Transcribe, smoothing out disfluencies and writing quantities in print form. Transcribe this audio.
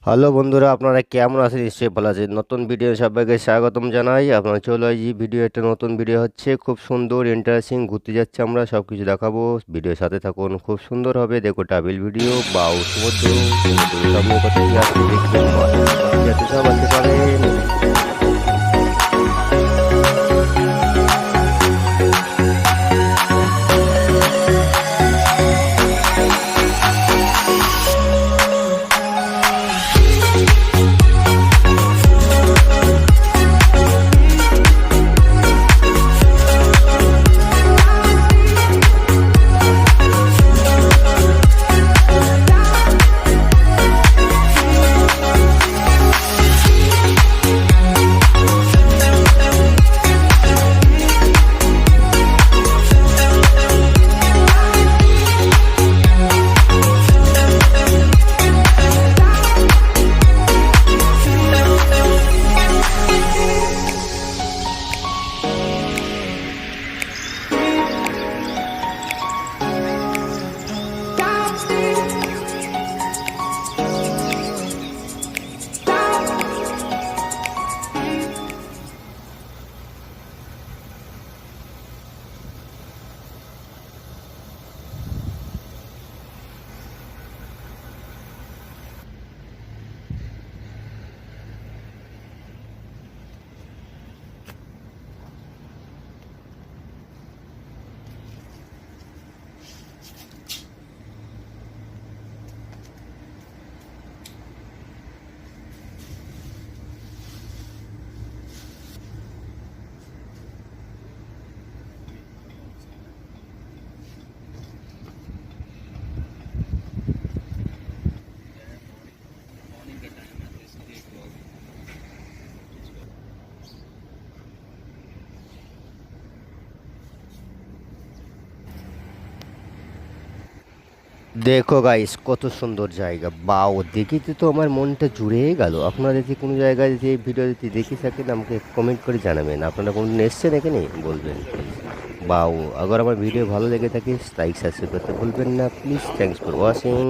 Hello বন্ধুরা, আপনারা কেমন আছেন? নিশ্চয়ই ভালো আছেন। নতুন ভিডিও সবাইকে স্বাগতম জানাই। আপনারা চলে আসি, ভিডিও একটা নতুন ভিডিও হচ্ছে, খুব সুন্দর ইন্টারেস্টিং। ঘুরতে যাচ্ছি আমরা, সব কিছু দেখাবো। ভিডিওর সাথে থাকুন, খুব সুন্দর হবে। দেখো ট্রাভেল ভিডিও বা সমুদ্র সমুদ্রের সামনে কত কি আছে দেখবেন। মাছ যাতে সব আসতে পারেন। দেখো গাইস, কত সুন্দর জায়গা। বাও, দেখিতে তো আমার মনটা জুড়ে গেল। আপনারা যদি কোনো জায়গায় যদি এই ভিডিও যদি দেখে থাকেন, আমাকে কমেন্ট করে জানাবেন। আপনারা কোনদিন এসছেন এখানে, বলবেন প্লিজ। বাও, আবার আমার ভিডিও ভালো লেগে থাকে লাইক সাবস্ক্রাইব করতে ভুলবেন না প্লিজ। Thanks for watching.